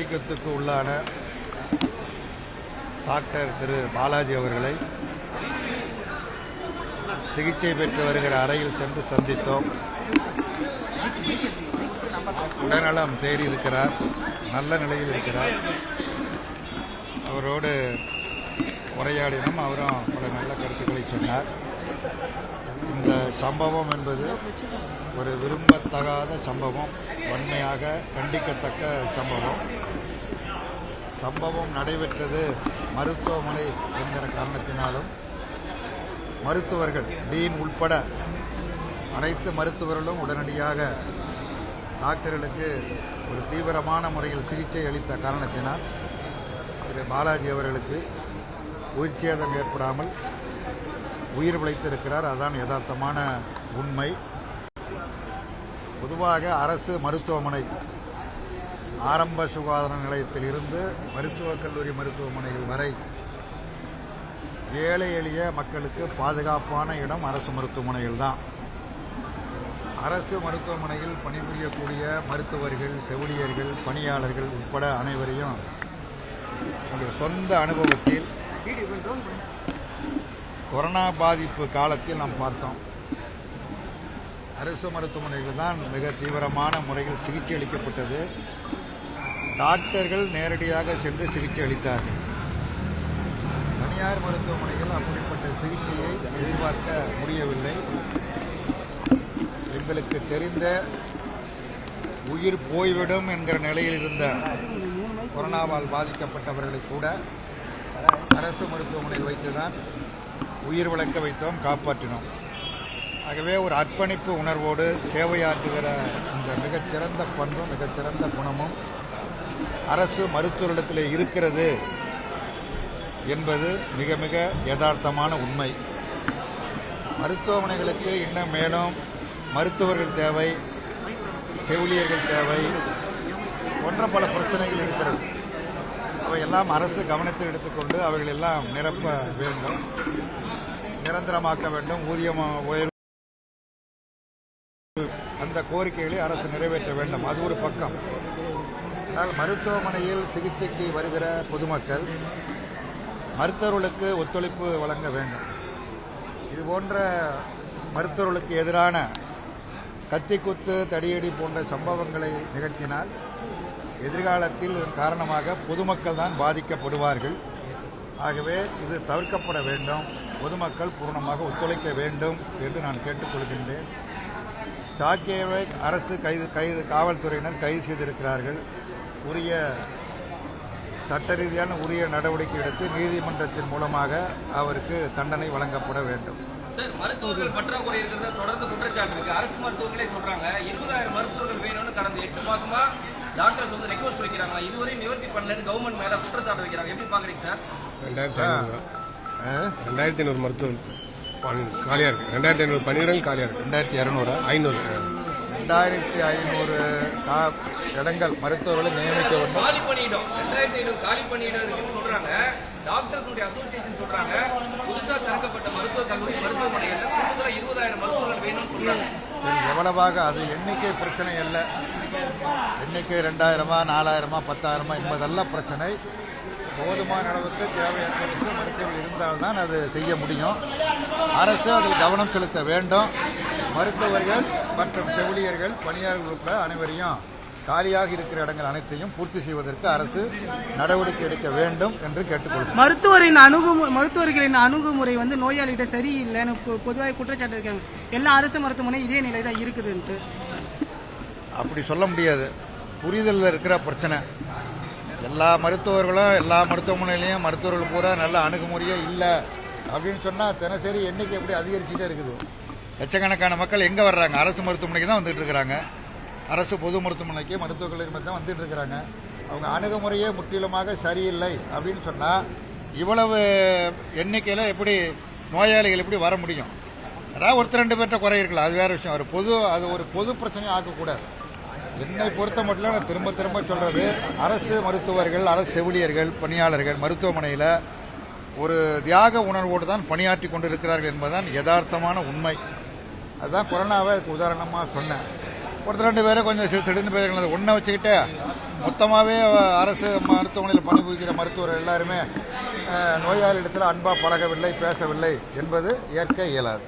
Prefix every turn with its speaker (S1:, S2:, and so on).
S1: ஆதிக்கத்துக்கு உள்ளான டாக்டர் திரு பாலாஜி அவர்களை சிகிச்சை பெற்று வருகிற அறையில் சென்று சந்தித்தோம். உடல்நலம் தேறி இருக்கிறார், நல்ல நிலையில் இருக்கிறார். அவரோடு உரையாடினோம். அவரும் பல நல்ல கருத்துக்களை சொன்னார். இந்த சம்பவம் என்பது ஒரு விரும்பத்தகாத சம்பவம், வன்மையாக கண்டிக்கத்தக்க சம்பவம் நடைபெற்றது மருத்துவமனை என்கிற காரணத்தினாலும் மருத்துவர்கள் டீன் உட்பட அனைத்து மருத்துவர்களும் உடனடியாக டாக்டர்களுக்கு ஒரு தீவிரமான முறையில் சிகிச்சை அளித்த காரணத்தினால் திரு பாலாஜி அவர்களுக்கு உயிர் சேதம் ஏற்படாமல் உயிர் பிழைத்திருக்கிறார். அதுதான் யதார்த்தமான உண்மை. பொதுவாக அரசு மருத்துவமனை, ஆரம்ப சுகாதார நிலையத்தில் இருந்து மருத்துவக் கல்லூரி மருத்துவமனைகள் வரை ஏழை எளிய மக்களுக்கு பாதுகாப்பான இடம் அரசு மருத்துவமனைகள் தான். அரசு மருத்துவமனையில் பணிபுரியக்கூடிய மருத்துவர்கள், செவிலியர்கள், பணியாளர்கள் உட்பட அனைவரையும் சொந்த அனுபவத்தில் கொரோனா பாதிப்பு காலத்தில் நாம் பார்த்தோம். அரசு மருத்துவமனையில் தான் மிக தீவிரமான முறையில் சிகிச்சை அளிக்கப்பட்டது. டாக்டர்கள் நேரடியாக சென்று சிகிச்சை அளித்தார்கள். தனியார் மருத்துவமனைகள் அப்படிப்பட்ட சிகிச்சையை எதிர்பார்க்க முடியவில்லை. எங்களுக்கு தெரிந்த உயிர் போய்விடும் என்கிற நிலையில் இருந்த கொரோனாவால் பாதிக்கப்பட்டவர்களை கூட அரசு மருத்துவமனையில் வைத்துதான் உயிர் விளக்க வைத்தோம், காப்பாற்றினோம். ஆகவே ஒரு அர்ப்பணிப்பு உணர்வோடு சேவையாற்றுகிற இந்த மிகச்சிறந்த பண்பும் மிகச்சிறந்த குணமும் அரசு மருத்துவரிடத்தில் இருக்கிறது என்பது மிக மிக யதார்த்தமான உண்மை. மருத்துவமனைகளுக்கு இன்னும் மேலும் மருத்துவர்கள் தேவை, செவிலியர்கள் தேவை போன்ற பல பிரச்சனைகள் இருக்கிறது. அவையெல்லாம் அரசு கவனத்தில் எடுத்துக்கொண்டு அவைகள் எல்லாம் நிரப்ப வேண்டும், நிரந்தரமாக்க வேண்டும். ஊதியம் உயர்வு, அந்த கோரிக்கைகளை அரசு நிறைவேற்ற வேண்டும். அது ஒரு பக்கம். ஆனால் மருத்துவமனையில் சிகிச்சைக்கு வருகிற பொதுமக்கள் மருத்துவர்களுக்கு ஒத்துழைப்பு வழங்க வேண்டும். இதுபோன்ற மருத்துவர்களுக்கு எதிரான கத்திக்குத்து, தடியடி போன்ற சம்பவங்களை நிகழ்த்தினால் எதிர்காலத்தில் இதன் காரணமாக பொதுமக்கள் தான் பாதிக்கப்படுவார்கள். ஆகவே இது தவிர்க்கப்பட வேண்டும். பொதுமக்கள் பூர்ணமாக ஒத்துழைக்க வேண்டும் என்று நான் கேட்டுக்கொள்கின்றேன். தாக்கியவரை அரசு காவல்துறையினர் கைது செய்திருக்கிறார்கள். உரிய சட்ட ரீதியான உரிய நடவடிக்கை எடுத்து நீதிமன்றத்தின் மூலமாக அவருக்கு தண்டனை வழங்கப்பட வேண்டும்.
S2: சார், மருத்துவர்கள் பற்றாக்குறை இருக்கிறத தொடர்ந்து குற்றச்சாட்டு இருக்கு. அரசு மருத்துவர்களே சொல்றாங்க 20,000 மருத்துவர்கள் வேணும்னு கடந்த 8 மாசமா டாக்டர்ஸ் வந்து ரெக்வஸ்ட் வைக்கிறாங்க. இதுவரை நிவர்த்தி பண்ணலன்னு கவர்மெண்ட் மேல குற்றச்சாட்டு வைக்கிறாங்க. எப்படி பாக்குறீங்க சார்?
S3: 2500 மருத்துவம் காலியா இருக்கு. 2500 பணியிடங்கள் காலியா இருக்கு.
S1: 2200 2500 இடங்கள் மருத்துவர்களை நியமிக்க வேண்டும்.
S2: காலி பணியிடம் 2500 காலி பணியிடம் இருக்குன்னு சொல்றாங்க. டாக்டர்ஸ் அசோசியேஷன் சொல்றாங்க புதுசாக திறக்கப்பட்ட மருத்துவக் கல்லூரி மருத்துவமனையில் கூடுதலாக 20,000 மருத்துவர்கள் வேணும்னு சொல்றாங்க.
S1: சரி, எவ்வளவாக அது எண்ணிக்கை பிரச்சனை அல்ல. எண்ணிக்கை 2000 4000 10,000 என்பதெல்லாம் பிரச்சனை. போதுமான அளவுக்கு தேவையான மருத்துவர்கள் இருந்தால்தான் அது செய்ய முடியும். அரசு அதில் கவனம் செலுத்த வேண்டும். மருத்துவர்கள் மற்றும் செவிலியர்கள், பணியாளர்கள் உட்பட அனைவரையும் காலியாக இருக்கிற இடங்கள் அனைத்தையும் பூர்த்தி செய்வதற்கு அரசு நடவடிக்கை எடுக்க வேண்டும் என்று கேட்டுக்கொள்கிறேன்.
S4: மருத்துவர்களின் அணுகுமுறை வந்து நோயாளிகிட்ட சரியில்லைன்னு பொதுவாக குற்றச்சாட்டு இருக்காங்க. எல்லா அரசு மருத்துவமனை இதே நிலை தான் இருக்குதுன்ட்டு.
S1: அப்படி சொல்ல முடியாது. புரிதலில் இருக்கிற பிரச்சனை. எல்லா மருத்துவர்களும் எல்லா மருத்துவமனையிலையும் மருத்துவர்கள் பூரா நல்ல அணுகுமுறையே இல்லை அப்படின்னு சொன்னால் தினசரி எண்ணிக்கை எப்படி அதிகரிச்சுட்டே இருக்குது. லட்சக்கணக்கான மக்கள் எங்கே வர்றாங்க? அரசு மருத்துவமனைக்கு தான் வந்துட்டு இருக்கிறாங்க. அரசு பொது மருத்துவமனைக்கு, மருத்துவக் கல்லூரி தான் வந்துட்டு இருக்கிறாங்க. அவங்க அணுகுமுறையே முற்றிலுமாக சரியில்லை அப்படின்னு சொன்னால் இவ்வளவு எண்ணிக்கையில் எப்படி நோயாளிகள் எப்படி வர முடியும்? அதாவது ஒருத்தர் 2 பேர்கிட்ட குறை இருக்கலாம், அது வேற விஷயம். அது ஒரு பொது பிரச்சனையை ஆக்கக்கூடாது. என்னை பொறுத்த மட்டும் நான் திரும்ப திரும்ப சொல்றது, அரசு மருத்துவர்கள், அரசு செவிலியர்கள், பணியாளர்கள் மருத்துவமனையில் ஒரு தியாக உணர்வோடு தான் பணியாற்றி கொண்டிருக்கிறார்கள் என்பதுதான் யதார்த்தமான உண்மை. அதுதான் கொரோனாவை உதாரணமாக சொன்னேன். ஒருத்தர் 2 பேரை கொஞ்சம் சிடுன்னு பேர் ஒன்றை வச்சுக்கிட்டு மொத்தமாகவே அரசு மருத்துவமனையில் பணிபுரிகிற மருத்துவர்கள் எல்லாருமே நோயாளியிடத்தில் அன்பாக பழகவில்லை, பேசவில்லை என்பது ஏற்க இயலாது.